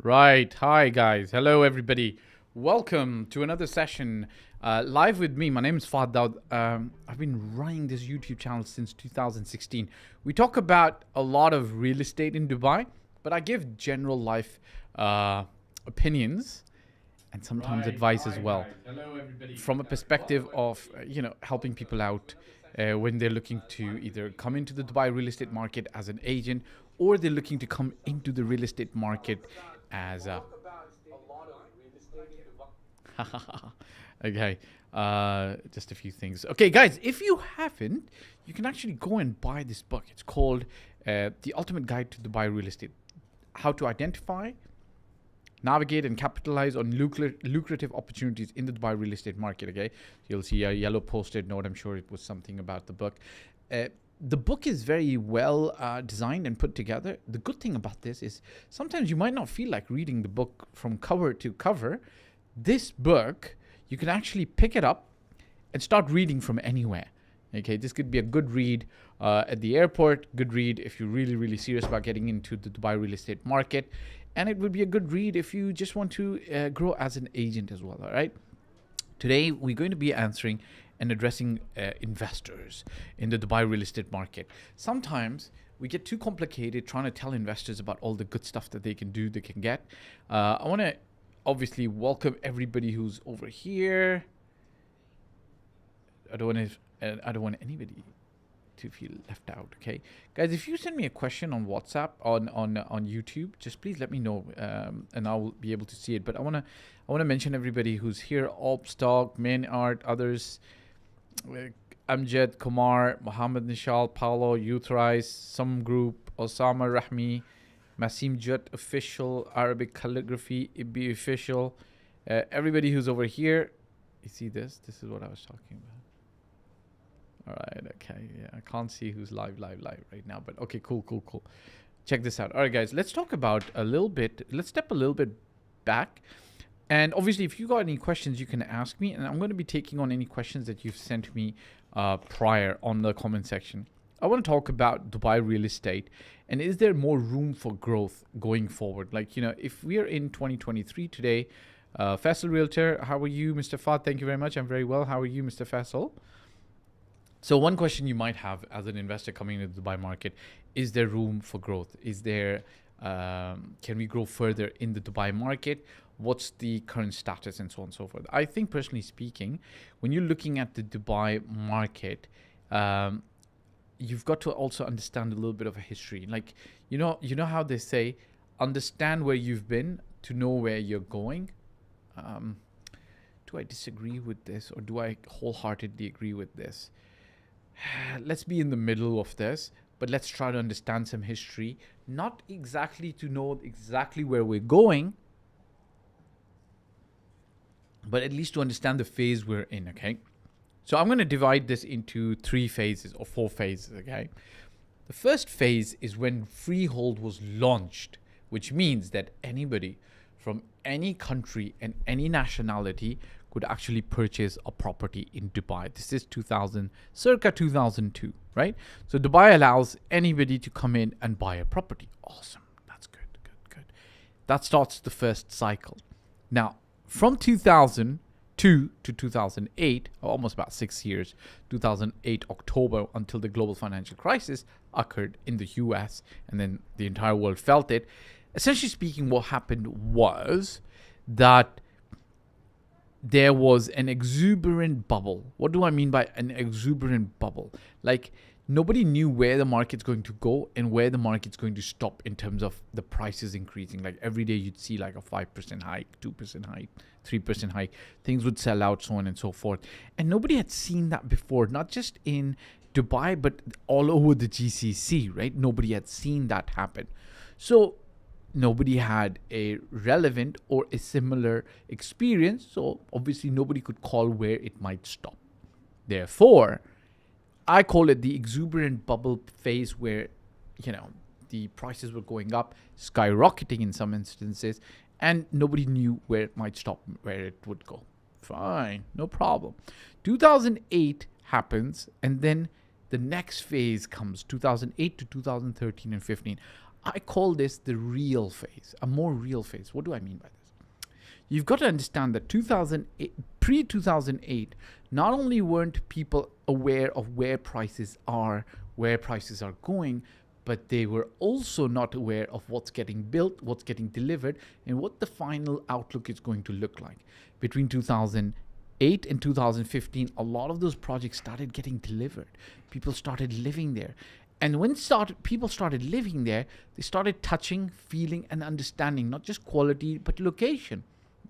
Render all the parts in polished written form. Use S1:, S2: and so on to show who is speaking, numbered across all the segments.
S1: Right. Hi, guys. Hello, everybody. Welcome to another session live with me. My name is Fahd Dawood. I've been running this YouTube channel since 2016. We talk about a lot of real estate in Dubai, but I give general life opinions and sometimes advice as well. Hello, everybody. From a perspective of, helping people out when they're looking to either come into the Dubai real estate market as an agent or they're looking to come into the real estate market as a okay, just a few things. Okay, guys, if you haven't, you can actually go and buy this book. It's called The Ultimate Guide to Dubai Real Estate: How to Identify, Navigate, and Capitalize on Lucrative Opportunities in the Dubai Real Estate Market. Okay, you'll see a yellow post-it note. I'm sure it was something about the book. The book is very well designed and put together. The good thing about this is sometimes you might not feel like reading the book from cover to cover. This book, you can actually pick it up and start reading from anywhere. Okay, this could be a good read at the airport, good read if you're really, really serious about getting into the Dubai real estate market. And it would be a good read if you just want to grow as an agent as well, all right? Today, we're going to be answering and addressing investors in the Dubai real estate market. Sometimes we get too complicated trying to tell investors about all the good stuff that they can do, they can get. I want to obviously welcome everybody who's over here. I don't want anybody to feel left out. Okay, guys, if you send me a question on WhatsApp on YouTube, just please let me know, and I'll be able to see it. But I wanna mention everybody who's here: Obstock, Main Art, others, Amjad, Kumar, Mohammed Nishal, Paolo, Youth Rise, Some Group, Osama Rahmi, Masim Jut Official, Arabic Calligraphy, Ibbi Official, everybody who's over here. You see this? This is what I was talking about. All right, okay, yeah, I can't see who's live right now, but okay, cool. Check this out. All right, guys, let's talk about let's step a little bit back. And obviously, if you got any questions, you can ask me, and I'm going to be taking on any questions that you've sent me prior on the comment section. I want to talk about Dubai real estate, and is there more room for growth going forward? Like, if we are in 2023 today, Faisal Realtor, how are you, Mr. Fahd? Thank you very much. I'm very well. How are you, Mr. Faisal? So one question you might have as an investor coming into the Dubai market: is there room for growth? Is there can we grow further in the Dubai market? What's the current status, and so on and so forth? I think, personally speaking, when you're looking at the Dubai market, you've got to also understand a little bit of a history. Like, you know how they say, understand where you've been to know where you're going. Do I disagree with this, or do I wholeheartedly agree with this? Let's be in the middle of this, but let's try to understand some history, not exactly to know exactly where we're going, but at least to understand the phase we're in. Okay, so I'm going to divide this into 3 phases or 4 phases. Okay, the first phase is when freehold was launched, which means that anybody from any country and any nationality could actually purchase a property in Dubai. This is circa 2002, right? So Dubai allows anybody to come in and buy a property. Awesome. That's good. That starts the first cycle. Now, from 2002 to 2008, almost about 6 years, 2008 October, until the global financial crisis occurred in the US, and then the entire world felt it. Essentially speaking, what happened was that there was an exuberant bubble. What do I mean by an exuberant bubble? Like, nobody knew where the market's going to go and where the market's going to stop in terms of the prices increasing. Like, every day you'd see like a 5% hike, 2% hike, 3% hike. Things would sell out, so on and so forth. And nobody had seen that before, not just in Dubai, but all over the GCC, right? Nobody had seen that happen. So nobody had a relevant or a similar experience, so obviously nobody could call where it might stop. Therefore, I call it the exuberant bubble phase, where the prices were going up, skyrocketing in some instances, and nobody knew where it might stop, where it would go. Fine, no problem. 2008 happens, and then the next phase comes, 2008 to 2013 and 15. I call this the real phase, a more real phase. What do I mean by this? You've got to understand that pre-2008, not only weren't people aware of where prices are going, but they were also not aware of what's getting built, what's getting delivered, and what the final outlook is going to look like. Between 2008 and 2015, a lot of those projects started getting delivered. People started living there. And when people started living there, they started touching, feeling, and understanding not just quality, but location.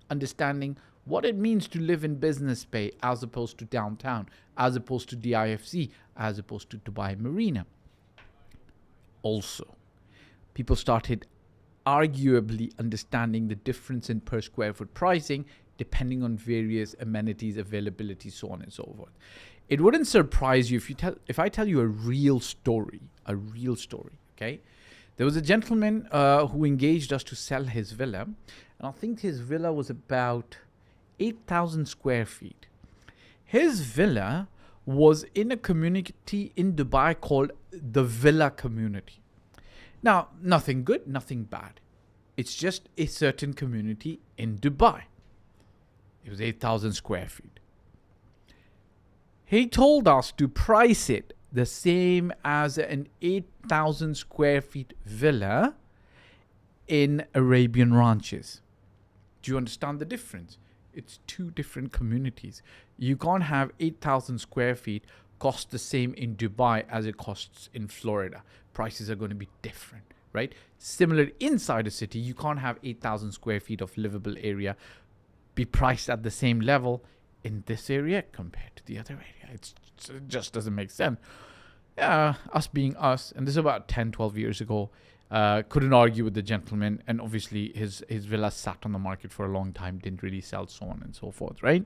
S1: Understanding what it means to live in Business Bay as opposed to downtown, as opposed to DIFC, as opposed to Dubai Marina. Also, people started arguably understanding the difference in per square foot pricing depending on various amenities, availability, so on and so forth. It wouldn't surprise you if I tell you a real story, okay? There was a gentleman who engaged us to sell his villa, and I think his villa was about 8,000 square feet. His villa was in a community in Dubai called the Villa Community. Now, nothing good, nothing bad. It's just a certain community in Dubai. It was 8,000 square feet. He told us to price it the same as an 8,000 square feet villa in Arabian ranches. Do you understand the difference? It's two different communities. You can't have 8,000 square feet cost the same in Dubai as it costs in Florida. Prices are going to be different, right? Similar inside a city, you can't have 8,000 square feet of livable area be priced at the same level in this area compared to the other area. It just doesn't make sense. Us being us, and this is about 10, 12 years ago, couldn't argue with the gentleman, and obviously his villa sat on the market for a long time, didn't really sell, so on and so forth, right?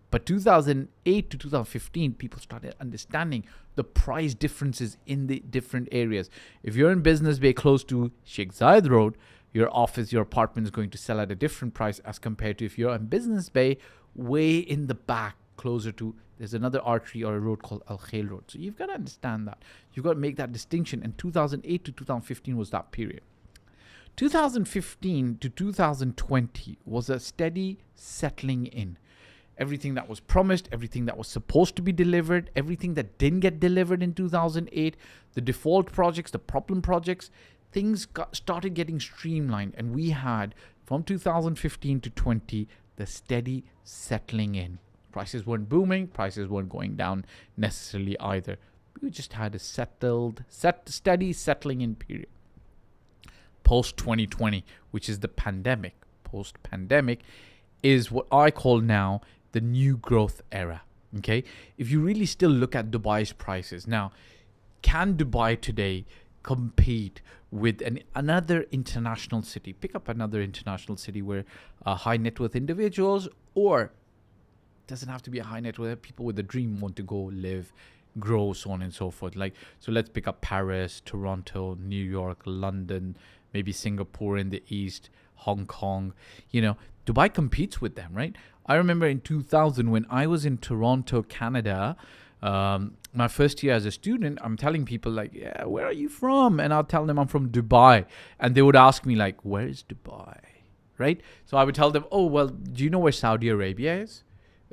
S1: But 2008 to 2015, people started understanding the price differences in the different areas. If you're in Business Bay close to Sheikh Zayed Road, your office, your apartment is going to sell at a different price as compared to if you're in Business Bay way in the back, closer to, there's another artery or a road called Al Khail Road. So you've got to understand that. You've got to make that distinction. And 2008 to 2015 was that period. 2015 to 2020 was a steady settling in. Everything that was promised, everything that was supposed to be delivered, everything that didn't get delivered in 2008, the default projects, the problem projects, things started getting streamlined. And we had, from 2015 to 20, the steady settling in. Prices weren't booming, prices weren't going down necessarily either. We just had a steady settling in period. Post 2020, which is the pandemic, post-pandemic, is what I call now the new growth era. Okay, if you really still look at Dubai's prices now, can Dubai today compete with another international city? Pick up another international city where high net worth individuals, or doesn't have to be a high net worth, people with a dream want to go live, grow, so on and so forth. Like, so let's pick up Paris, Toronto, New York, London, maybe Singapore in the east, Hong Kong. You know, Dubai competes with them, right? I remember in 2000 when I was in Toronto, Canada, my first year as a student, I'm telling people like, yeah, where are you from? And I'll tell them I'm from Dubai. And they would ask me like, where is Dubai? Right? So I would tell them, oh, well, do you know where Saudi Arabia is?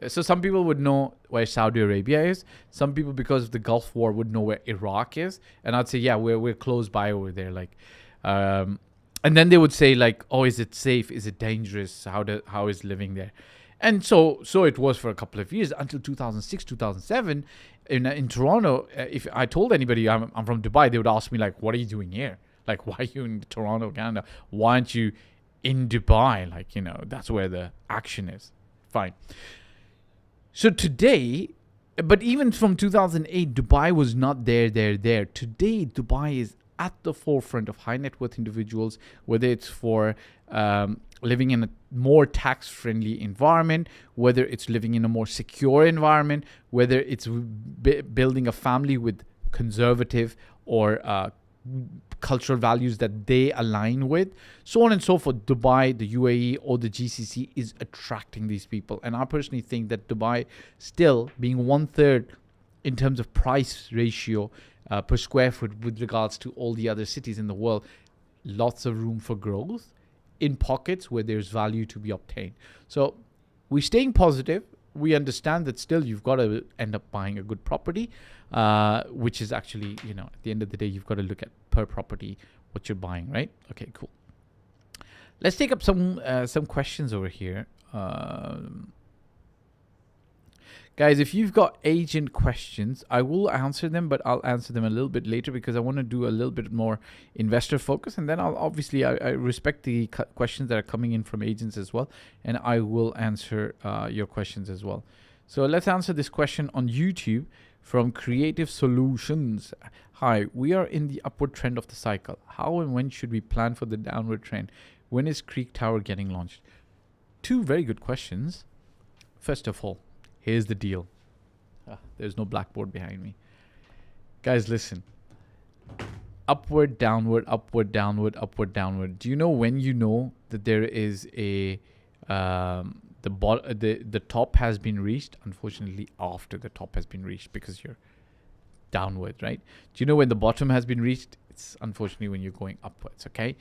S1: So some people would know where Saudi Arabia is. Some people, because of the Gulf War, would know where Iraq is. And I'd say, yeah, we're close by over there. Like, and then they would say like, oh, is it safe? Is it dangerous? How is living there? And so it was for a couple of years until 2006, 2007 in Toronto. If I told anybody I'm from Dubai, they would ask me like, what are you doing here? Like, why are you in Toronto, Canada? Why aren't you in Dubai? Like, you know, that's where the action is. Fine. So today, but even from 2008, Dubai was not there. Today, Dubai is at the forefront of high net worth individuals, whether it's for living in a more tax-friendly environment, whether it's living in a more secure environment, whether it's building a family with conservative or cultural values that they align with, so on and so forth. Dubai, the UAE, or the GCC is attracting these people. And I personally think that Dubai, still being 1/3 in terms of price ratio per square foot with regards to all the other cities in the world, lots of room for growth in pockets where there's value to be obtained. So we're staying positive. We understand that still you've got to end up buying a good property, which is actually, at the end of the day, you've got to look at per property what you're buying, right? Okay, cool. Let's take up some questions over here. Guys, if you've got agent questions, I will answer them, but I'll answer them a little bit later because I want to do a little bit more investor focus. And then I'll obviously, I respect the questions that are coming in from agents as well. And I will answer your questions as well. So let's answer this question on YouTube from Creative Solutions. Hi, we are in the upward trend of the cycle. How and when should we plan for the downward trend? When is Creek Tower getting launched? Two very good questions. First of all, here's the deal. There's no blackboard behind me. Guys, listen. Upward, downward, upward, downward, upward, downward. Do you know when you know that there is a the top has been reached? Unfortunately, after the top has been reached, because you're downward, right? Do you know when the bottom has been reached? It's unfortunately when you're going upwards. Okay.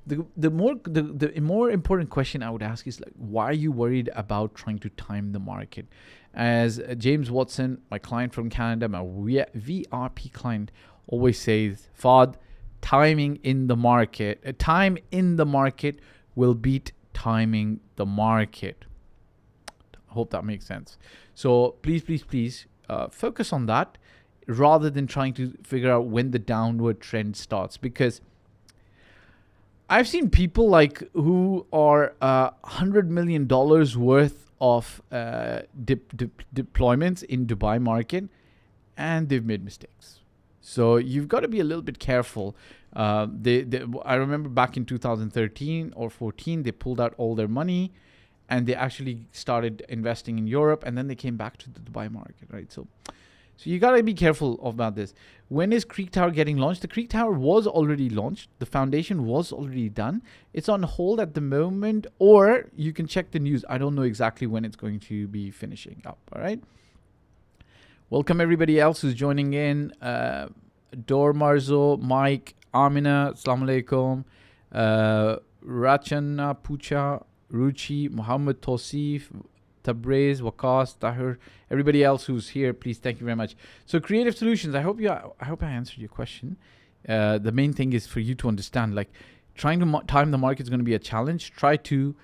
S1: The more important question I would ask is, like, why are you worried about trying to time the market? As James Watson, my client from Canada, my VRP client, always says, Fahd, time in the market will beat timing the market. I hope that makes sense. So please focus on that rather than trying to figure out when the downward trend starts, because I've seen people who are $100 million worth of deployments in Dubai market, and they've made mistakes. So you've got to be a little bit careful. I remember back in 2013 or 14, they pulled out all their money and they actually started investing in Europe, and then they came back to the Dubai market, right? So you got to be careful about this. When is Creek Tower getting launched? The Creek Tower was already launched. The foundation was already done. It's on hold at the moment, or you can check the news. I don't know exactly when it's going to be finishing up. All right. Welcome everybody else who's joining in. Dor Marzo, Mike, Amina, Assalamu alaikum. Rachana Pucha, Ruchi, Muhammad Tosif, Tabrez, Waqas, Tahir, everybody else who's here, please, thank you very much. So Creative Solutions, I hope I answered your question. The main thing is for you to understand, like, trying to time the market is going to be a challenge. Try to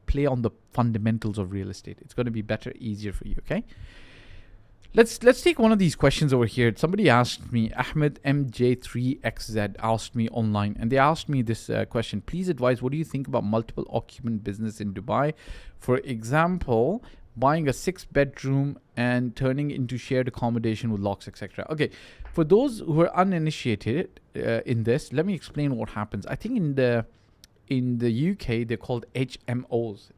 S1: play on the fundamentals of real estate. It's going to be better, easier for you. Okay. Let's take one of these questions over here. Somebody asked me, Ahmed MJ3XZ asked me online, and they asked me this question. Please advise, what do you think about multiple occupant business in Dubai? For example, buying a 6-bedroom and turning into shared accommodation with locks, etc. Okay, for those who are uninitiated in this, let me explain what happens. I think in the UK they're called HMOs.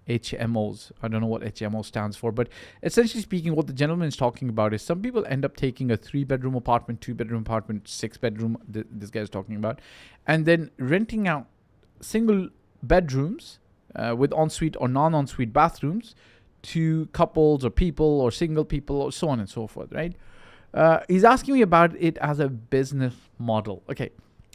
S1: HMOs. I don't know what HMO stands for, but essentially speaking, what the gentleman is talking about is some people end up taking a 3-bedroom apartment, 2-bedroom apartment, 6-bedroom, this guy is talking about, and then renting out single bedrooms with ensuite or non-ensuite bathrooms to couples or people or single people or so on and so forth, right? He's asking me about it as a business model. Okay.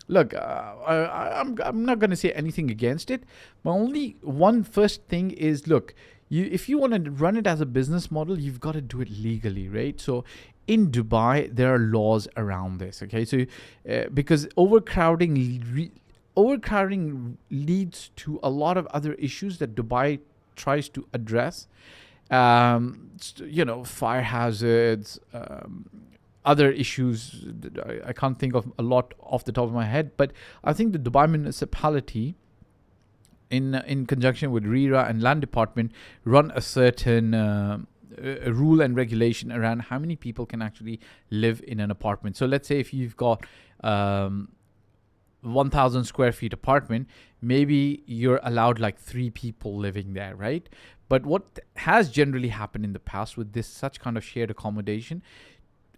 S1: Look, I'm not going to say anything against it. But only one first thing is, look, if you want to run it as a business model, you've got to do it legally, right? So in Dubai, there are laws around this, okay? So because overcrowding leads to a lot of other issues that Dubai tries to address. Fire hazards, other issues. I can't think of a lot off the top of my head, but I think the Dubai municipality, in conjunction with RERA and Land Department, run a certain a rule and regulation around how many people can actually live in an apartment. So let's say if you've got 1,000 square feet apartment, maybe you're allowed like 3 people living there, right? But what has generally happened in the past with this such kind of shared accommodation,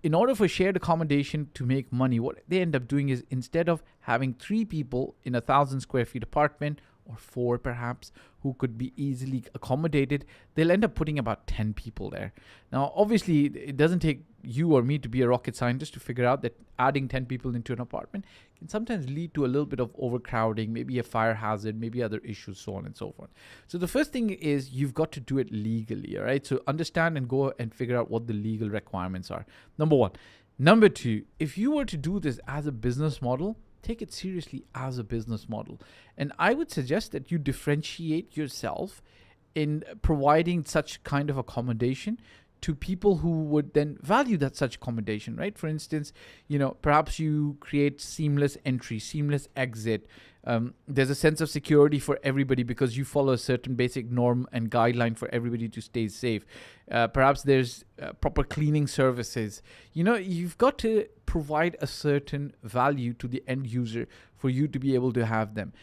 S1: in order for shared accommodation to make money, what they end up doing is, instead of having 3 people in 1,000 square feet apartment, or 4 perhaps, who could be easily accommodated, they'll end up putting about 10 people there. Now, obviously, it doesn't take you or me to be a rocket scientist to figure out that adding 10 people into an apartment can sometimes lead to a little bit of overcrowding, maybe a fire hazard, maybe other issues, so on and so forth. So the first thing is you've got to do it legally, all right? So understand and go and figure out what the legal requirements are. Number one. Number two, if you were to do this as a business model, take it seriously as a business model. And I would suggest that you differentiate yourself in providing such kind of accommodation to people who would then value that such accommodation, right? For instance, perhaps you create seamless entry, seamless exit. There's a sense of security for everybody because you follow a certain basic norm and guideline for everybody to stay safe. Perhaps there's proper cleaning services. You've got to provide a certain value to the end user for you to be able to have them.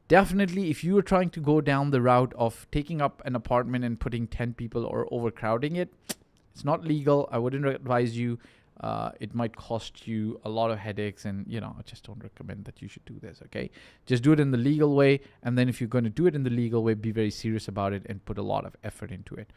S1: Definitely, if you are trying to go down the route of taking up an apartment and putting 10 people or overcrowding it, it's not legal. I wouldn't advise you. It might cost you a lot of headaches, and I just don't recommend that you should do this. Okay, just do it in the legal way, and then if you're going to do it in the legal way, be very serious about it and put a lot of effort into it.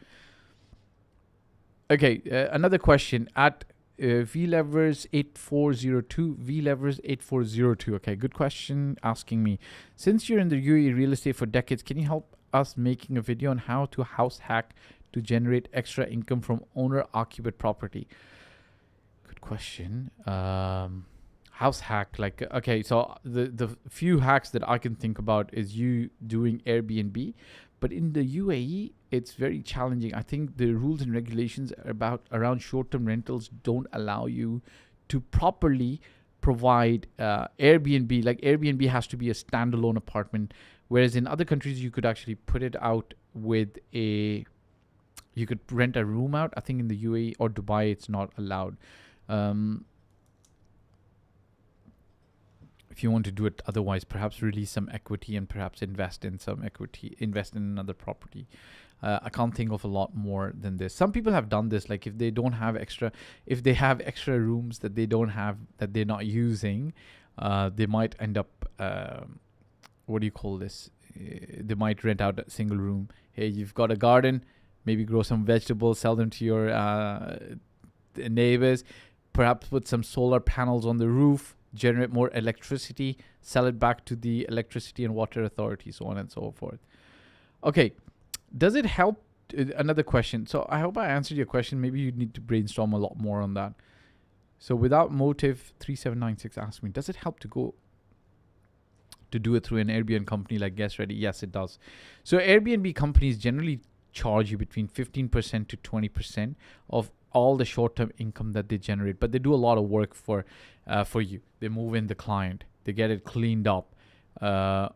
S1: Okay, another question at VLevers8402. VLevers8402. Okay, good question. Asking me, since you're in the UAE real estate for decades, can you help us making a video on how to house hack to generate extra income from owner-occupied property? Good question. House hack, so the few hacks that I can think about is you doing Airbnb, but in the UAE, it's very challenging. I think the rules and regulations around short-term rentals don't allow you to properly provide Airbnb. Like Airbnb has to be a standalone apartment, whereas in other countries, you could actually put it out with you could rent a room out. I think in the UAE or Dubai, it's not allowed. If you want to do it otherwise, perhaps release some equity and perhaps invest in some equity, invest in another property. I can't think of a lot more than this. Some people have done this, like if they have extra rooms that they don't have, that they're not using, they might end up, what do you call this? They might rent out a single room. Hey, you've got a garden, maybe grow some vegetables, sell them to your neighbors, perhaps put some solar panels on the roof, generate more electricity, sell it back to the electricity and water authority, so on and so forth. Okay, does it help? Another question. So I hope I answered your question. Maybe you need to brainstorm a lot more on that. So without motive, 3796 asked me, does it help to do it through an Airbnb company like Guest Ready? Yes, it does. So Airbnb companies generally charge you between 15% to 20% of all the short-term income that they generate, but they do a lot of work for you. They move in the client, they get it cleaned up, they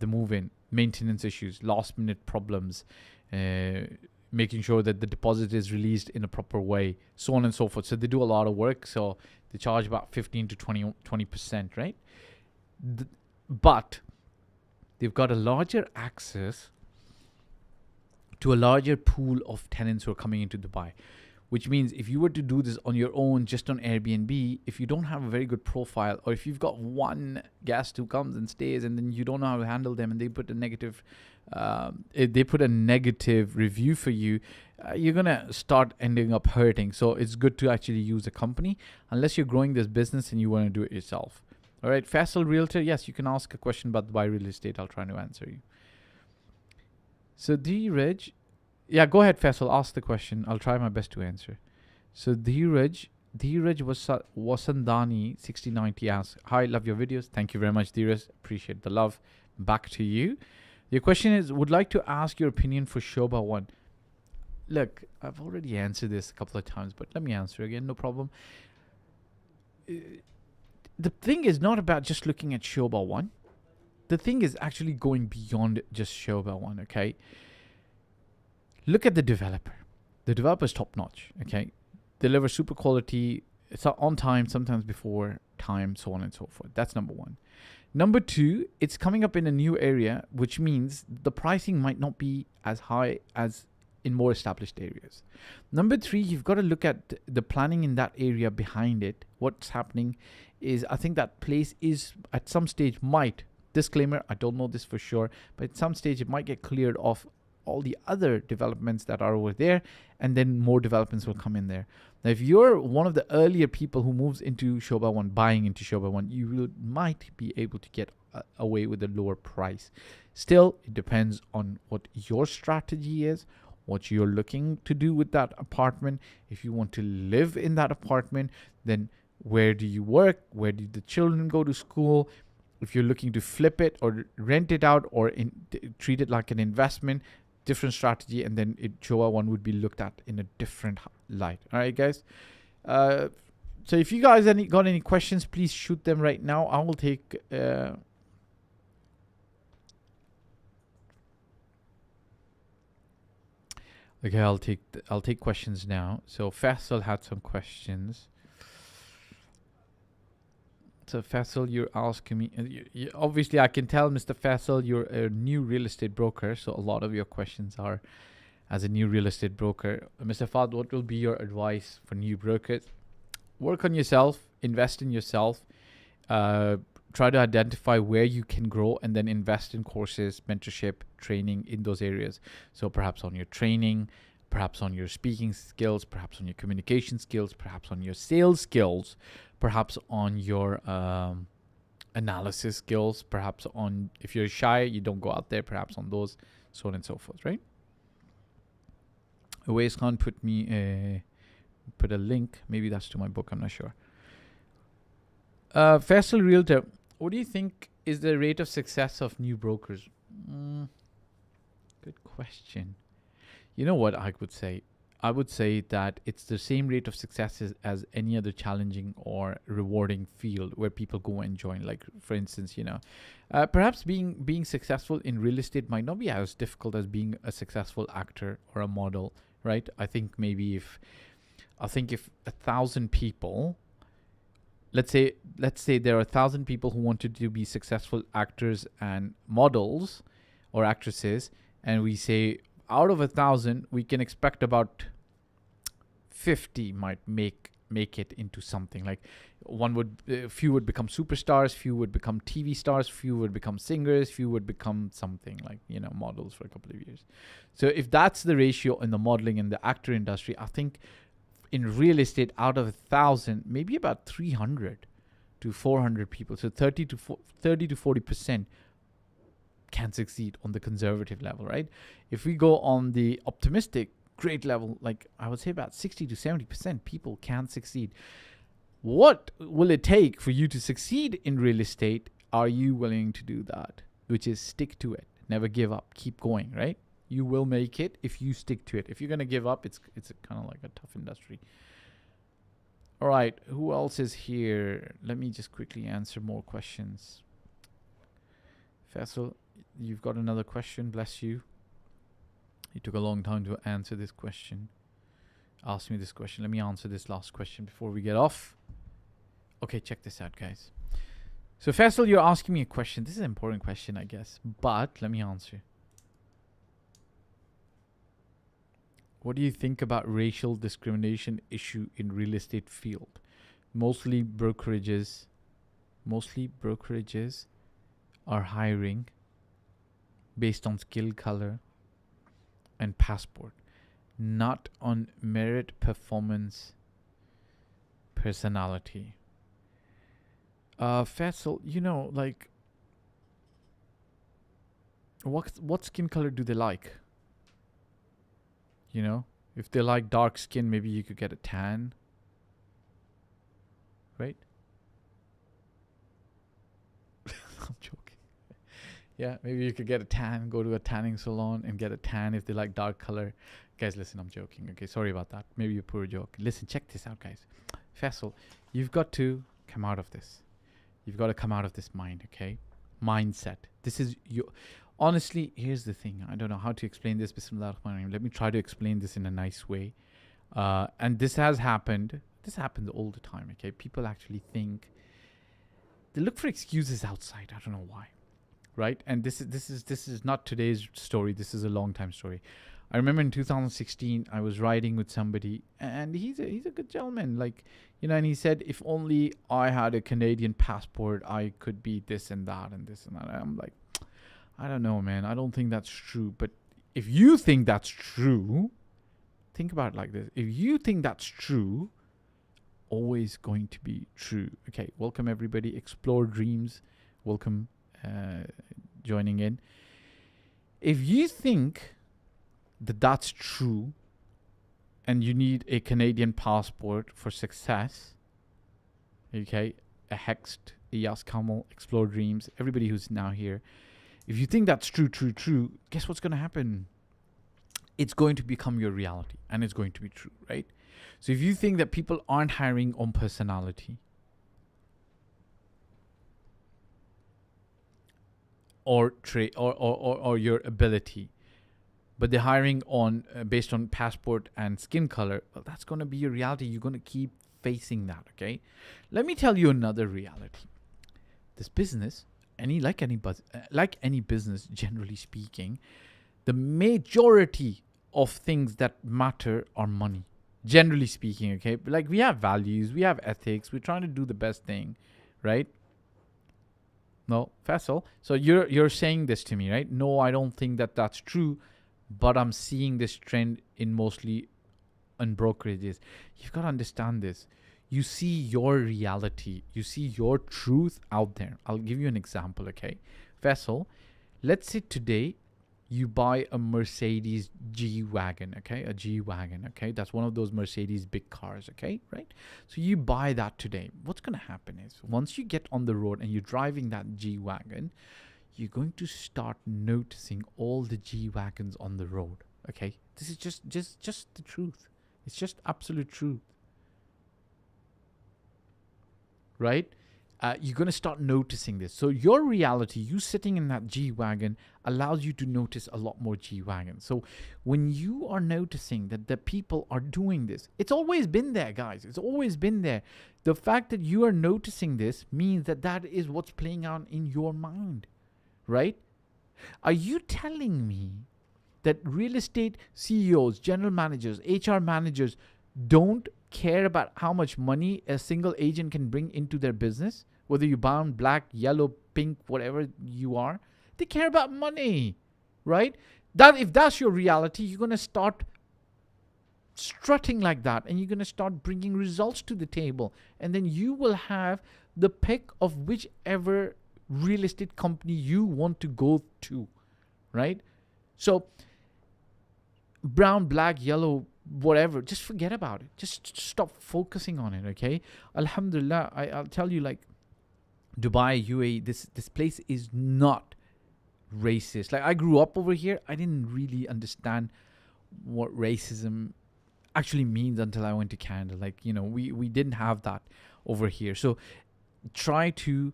S1: move in, maintenance issues, last-minute problems, making sure that the deposit is released in a proper way, so on and so forth. So they do a lot of work. So they charge about 15 to 20%, right? But they've got a larger access to a larger pool of tenants who are coming into Dubai, which means if you were to do this on your own, just on Airbnb, if you don't have a very good profile, or if you've got one guest who comes and stays and then you don't know how to handle them and they put a negative review for you, you're going to start ending up hurting. So it's good to actually use a company unless you're growing this business and you want to do it yourself. All right, Faisal Realtor, yes, you can ask a question about Dubai real estate. I'll try to answer you. So Dheeraj, yeah, go ahead, Faisal, ask the question. I'll try my best to answer. So Dheeraj Wasandani 6090 asks, hi, love your videos. Thank you very much, Dheeraj. Appreciate the love. Back to you. Your question is, would like to ask your opinion for Shoba 1. Look, I've already answered this a couple of times, but let me answer again, no problem. The thing is not about just looking at Shoba 1. The thing is actually going beyond just Shoba 1, okay? Look at the developer. The developer is top notch, okay? Deliver super quality, it's on time, sometimes before time, so on and so forth. That's number one. Number two, it's coming up in a new area, which means the pricing might not be as high as in more established areas. Number three, you've got to look at the planning in that area behind it. What's happening is, I think that place is at some stage disclaimer, I don't know this for sure, but at some stage it might get cleared off all the other developments that are over there, and then more developments will come in there. Now, if you're one of the earlier people who moves into Shobha 1, buying into Shobha 1, might be able to get away with a lower price. Still, it depends on what your strategy is, what you're looking to do with that apartment. If you want to live in that apartment, then where do you work? Where do the children go to school? If you're looking to flip it or rent it out or treat it like an investment, different strategy, and then Shobha 1 would be looked at in a different light. All right, guys. So if you guys got any questions, please shoot them right now. I will take... Okay, I'll take questions now. So Faisal had some questions. So Faisal, you're asking me. Obviously, I can tell, Mr. Faisal, you're a new real estate broker. So a lot of your questions are as a new real estate broker. Mr. Fahd, what will be your advice for new brokers? Work on yourself, invest in yourself. Try to identify where you can grow, and then invest in courses, mentorship, training in those areas. So perhaps on your training, perhaps on your speaking skills, perhaps on your communication skills, perhaps on your sales skills, perhaps on your analysis skills, perhaps on, if you're shy, you don't go out there, perhaps on those, so on and so forth, right? Awais Khan put a link. Maybe that's to my book. I'm not sure. Faisal Realtor, what do you think is the rate of success of new brokers? Good question. You know what I would say? I would say that it's the same rate of success as any other challenging or rewarding field where people go and join. Like, for instance, perhaps being successful in real estate might not be as difficult as being a successful actor or a model, right? I think maybe if 1,000 people, let's say there are 1,000 people who wanted to be successful actors and models or actresses, and we say out of 1,000, we can expect about 50 might make it into something. Like few would become superstars, few would become TV stars, few would become singers, few would become something like, models for a couple of years. So if that's the ratio in the modeling and the actor industry, I think in real estate, out of 1,000, maybe about 300 to 400 people, so 30 to 40% can succeed on the conservative level, right? If we go on the optimistic, great level, like I would say about 60 to 70% people can succeed. What will it take for you to succeed in real estate? Are you willing to do that? Which is stick to it, never give up, keep going, right? You will make it if you stick to it. If you're going to give up, it's kind of like a tough industry. All right, who else is here? Let me just quickly answer more questions. Faisal, you've got another question. Bless you. It took a long time to answer this question. Ask me this question. Let me answer this last question before we get off. Okay, check this out, guys. So Faisal, you're asking me a question. This is an important question, I guess, but let me answer. What do you think about racial discrimination issue in real estate field? Mostly brokerages are hiring based on skill, color, and passport, not on merit, performance, personality. Faisal, like, what skin color do they like? If they like dark skin, maybe you could get a tan, right? I'm joking. Yeah, maybe you could get a tan, go to a tanning salon and get a tan if they like dark color. Guys, listen, I'm joking. Okay, sorry about that. Maybe a poor joke. Listen, check this out, guys. Faisal, you've got to come out of this. You've got to come out of this mind, okay? Mindset. This is your... Honestly, here's the thing. I don't know how to explain this. Bismillahirrahmanirrahim. Let me try to explain this in a nice way. And this has happened. This happens all the time, okay? People actually think... They look for excuses outside. I don't know why. Right? And this is not today's story. This is a long time story. I remember in 2016, I was riding with somebody, and he's a good gentleman. Like, and he said, if only I had a Canadian passport, I could be this and that and this and that. And I'm like, I don't know, man. I don't think that's true. But if you think that's true, think about it like this. If you think that's true, always going to be true. Okay, welcome everybody. Explore Dreams. Welcome joining in. If you think that that's true and you need a Canadian passport for success, okay, a Hext, a Yas Kamal, Explore Dreams, everybody who's now here, if you think that's true, guess what's going to happen? It's going to become your reality and it's going to be true, right? So if you think that people aren't hiring on personality or trait or your ability, but they're hiring on based on passport and skin color, well, that's going to be your reality. You're going to keep facing that, okay? Let me tell you another reality. This business, like any business, generally speaking, the majority of things that matter are money. Generally speaking, okay? Like, we have values, we have ethics, we're trying to do the best thing, right? No, Faisal. So you're saying this to me, right? No, I don't think that that's true, but I'm seeing this trend in mostly on brokerages. You've got to understand this. You see your reality. You see your truth out there. I'll give you an example, okay? Faisal, let's say today you buy a Mercedes G-Wagon, okay? A G-Wagon, okay? That's one of those Mercedes big cars, okay? Right? So you buy that today. What's going to happen is once you get on the road and you're driving that G-Wagon, you're going to start noticing all the G-Wagons on the road, okay? This is just the truth. It's just absolute truth, right? You're going to start noticing this. So your reality, you sitting in that G-Wagon, allows you to notice a lot more G-Wagons. So when you are noticing that the people are doing this, it's always been there, guys. It's always been there. The fact that you are noticing this means that that is what's playing out in your mind, right? Are you telling me that real estate CEOs, general managers, HR managers don't care about how much money a single agent can bring into their business? Whether you're brown, black, yellow, pink, whatever you are, they care about money, right? That if that's your reality, you're going to start strutting like that and you're going to start bringing results to the table. And then you will have the pick of whichever real estate company you want to go to, right? So brown, black, yellow, whatever, just forget about it. Just stop focusing on it, okay? Alhamdulillah, I'll tell you, like, Dubai, UAE, this place is not racist. Like, I grew up over here. I didn't really understand what racism actually means until I went to Canada. Like, you know, we didn't have that over here. So try to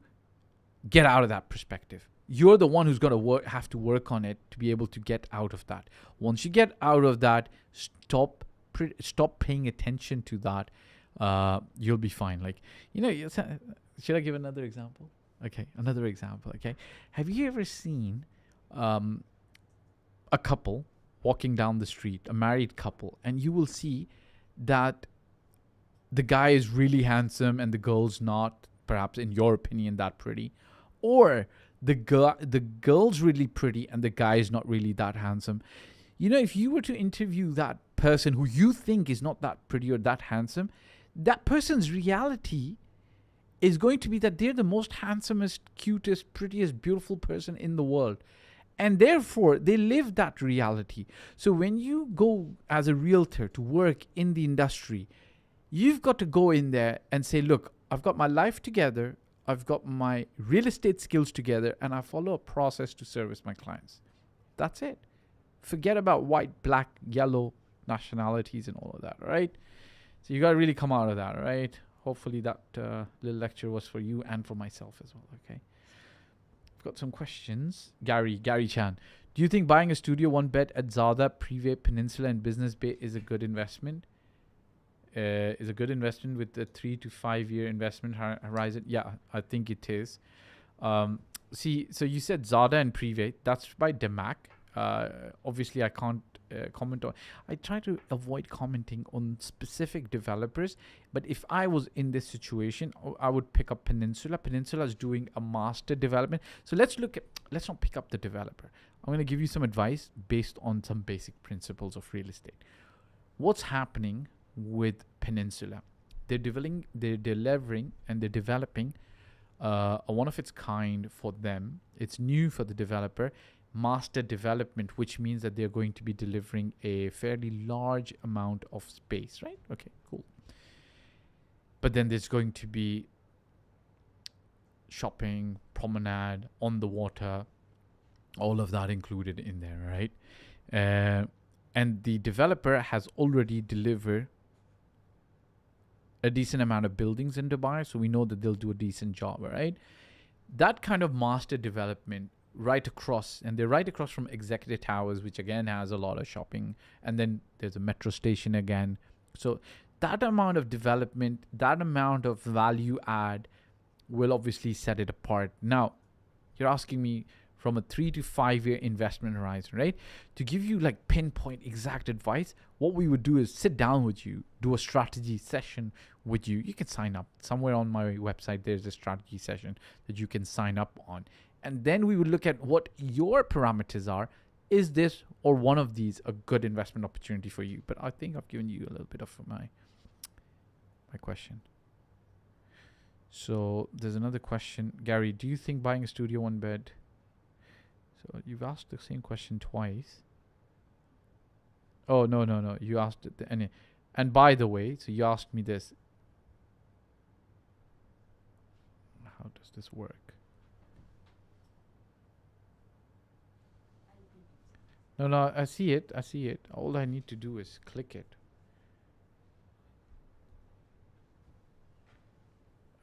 S1: get out of that perspective. You're the one who's going to have to work on it to be able to get out of that. Once you get out of that, stop paying attention to that. You'll be fine. Like, you know, should I give another example? Okay, another example. Okay, have you ever seen a couple walking down the street, a married couple, and you will see that the guy is really handsome and the girl's not, perhaps in your opinion, that pretty, or the girl's really pretty and the guy is not really that handsome. You know, if you were to interview that person who you think is not that pretty or that handsome, that person's reality is going to be that they're the most handsomest, cutest, prettiest, beautiful person in the world. And therefore, they live that reality. So when you go as a realtor to work in the industry, you've got to go in there and say, look, I've got my life together, I've got my real estate skills together, and I follow a process to service my clients. That's it. Forget about white, black, yellow nationalities and all of that, all right? So you got to really come out of that, all right? Hopefully that little lecture was for you and for myself as well, okay? I've got some questions. Gary Chan. Do you think buying a studio one bed at Zada, Privé, Peninsula and Business Bay is a good investment? Is a good investment with a 3 to 5 year investment horizon? Yeah, I think it is. See, so you said Zada and Privé. That's by Demac. Obviously, I can't comment on. I try to avoid commenting on specific developers, but if I was in this situation, I would pick up Peninsula. Peninsula is doing a master development. So let's not pick up the developer. I'm going to give you some advice based on some basic principles of real estate. What's happening with Peninsula? They're delivering and they're developing a one of its kind for them. It's new for the developer, master development, which means that they're going to be delivering a fairly large amount of space, right? Okay, cool. But then there's going to be shopping, promenade, on the water, all of that included in there, right? And the developer has already delivered a decent amount of buildings in Dubai, so we know that they'll do a decent job, right? That kind of master development right across, and they're right across from Executive Towers, which again has a lot of shopping, and then there's a metro station again. So that amount of development, that amount of value add will obviously set it apart. Now, you're asking me from a 3 to 5 year investment horizon, right? To give you like pinpoint exact advice, what we would do is sit down with you, do a strategy session with you. You can sign up somewhere on my website. There's a strategy session that you can sign up on. And then we would look at what your parameters are. Is this or one of these a good investment opportunity for you? But I think I've given you a little bit of my question. So there's another question. Gary, do you think buying a studio one bed? So you've asked the same question twice. Oh, no. You asked it. And by the way, so you asked me this. How does this work? No, I see it. All I need to do is click it.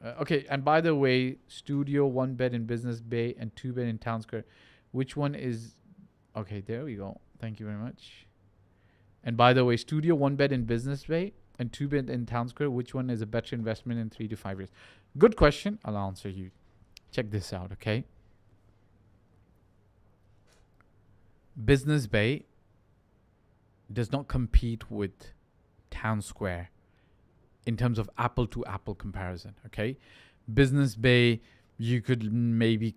S1: Okay, and by the way, studio, 1 bed in Business Bay and 2 bed in Town Square. Which one is... Okay, there we go. Thank you very much. And by the way, studio, 1 bed in Business Bay and 2 bed in Town Square. Which one is a better investment in 3 to 5 years? Good question. I'll answer you. Check this out, okay? Business Bay does not compete with Town Square in terms of apple to apple comparison, okay? Business Bay, you could maybe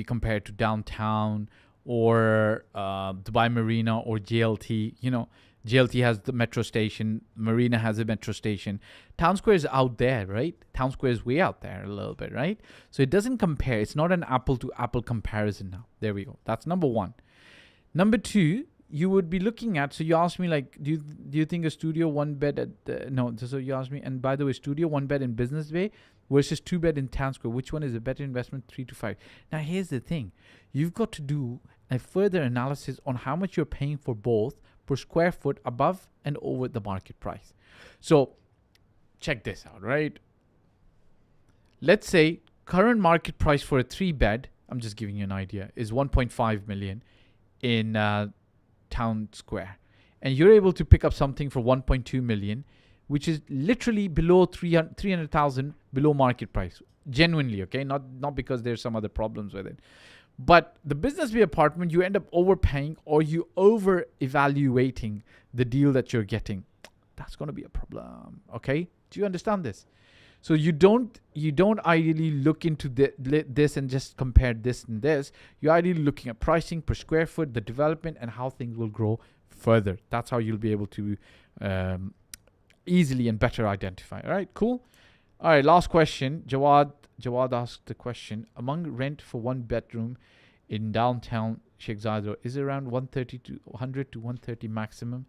S1: compare it to downtown or Dubai Marina or JLT. You know, JLT has the metro station, Marina has a metro station. Town Square is out there, right? Town Square is way out there a little bit, right? So it doesn't compare. It's not an apple to apple comparison now. There we go. That's number one. Number two, you would be looking at, so you asked me like, do you think a studio 1 bed at no, so you asked me, and by the way, studio 1 bed in Business Bay versus 2 bed in Town Square, which one is a better investment, 3 to 5? Now here's the thing, you've got to do a further analysis on how much you're paying for both per square foot above and over the market price. So check this out, right? Let's say current market price for a 3 bed, I'm just giving you an idea, is 1.5 million in Town Square, and you're able to pick up something for 1.2 million, which is literally below 300,000 below market price. Genuinely, okay? Not because there's some other problems with it. But the Business Bay apartment, you end up overpaying or you over evaluating the deal that you're getting. That's going to be a problem, okay? Do you understand this? So you don't ideally look into this and just compare this and this. You're ideally looking at pricing per square foot, the development, and how things will grow further. That's how you'll be able to easily and better identify. All right, cool. All right, last question. Jawad asked the question: among rent for 1 bedroom in downtown Sheikh Zayed, is it around 130 to 100 to 130 maximum?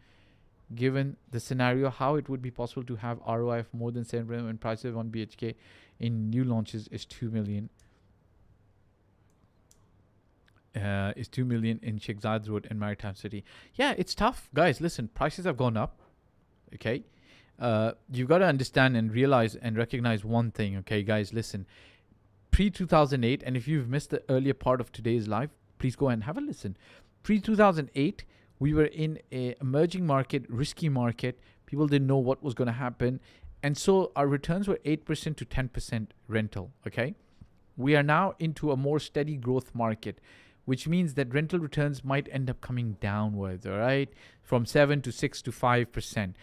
S1: Given the scenario, how it would be possible to have ROI of more than 7% when prices of 1 BHK in new launches is 2 million? Is 2 million in Sheikh Zayed Road and Maritime City. Yeah, it's tough. Guys, listen, prices have gone up. Okay. You've got to understand and realize and recognize one thing. Okay, guys, listen. Pre-2008, and if you've missed the earlier part of today's live, please go and have a listen. Pre-2008, we were in an emerging market, risky market. People didn't know what was going to happen. And so our returns were 8% to 10% rental, okay? We are now into a more steady growth market. which means that rental returns might end up coming downwards, all right, from 7 to 6 to 5%.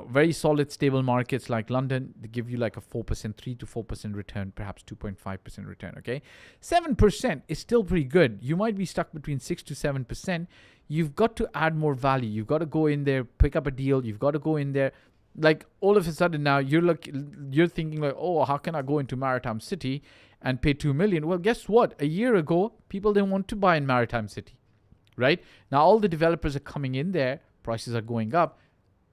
S1: Very solid, stable markets like London, they give you like a 4%, 3 to 4% return, perhaps 2.5% return, okay? 7% is still pretty good. You might be stuck between 6 to 7%. You've got to add more value. You've got to go in there, pick up a deal. You've got to go in there. Like all of a sudden now you're thinking like, oh, how can I go into Maritime City and pay 2 million? Well, guess what? A year ago, people didn't want to buy in Maritime City, right? Now all the developers are coming in there. Prices are going up.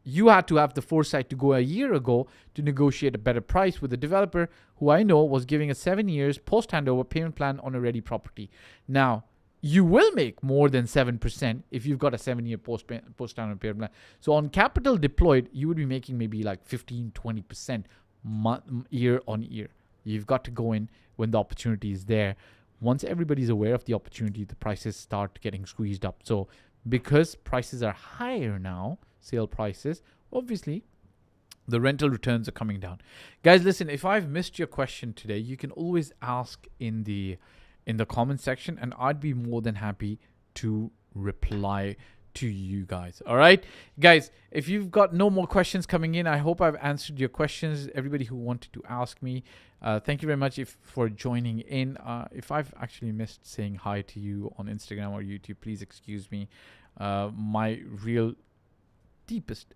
S1: You had to have the foresight to go a year ago to negotiate a better price with a developer who I know was giving a 7 years post-handover payment plan on a ready property. Now, you will make more than 7% if you've got a 7-year post-handover payment plan. So on capital deployed, you would be making maybe like 15, 20% year on year. You've got to go in when the opportunity is there. Once everybody's aware of the opportunity, the prices start getting squeezed up. So because prices are higher now, sale prices, obviously the rental returns are coming down. Guys, listen, if I've missed your question today, you can always ask in the comment section, and I'd be more than happy to reply to you guys. All right, guys, if you've got no more questions coming in, I hope I've answered your questions. Everybody who wanted to ask me, thank you very much for joining in. If I've actually missed saying hi to you on Instagram or YouTube, please excuse me. My real deepest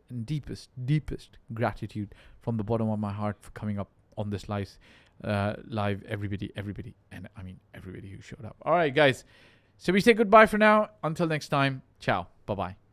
S1: gratitude from the bottom of my heart for coming up on this live, everybody, and I mean everybody who showed up. All right, guys, so we say goodbye for now. Until next time, ciao, bye-bye.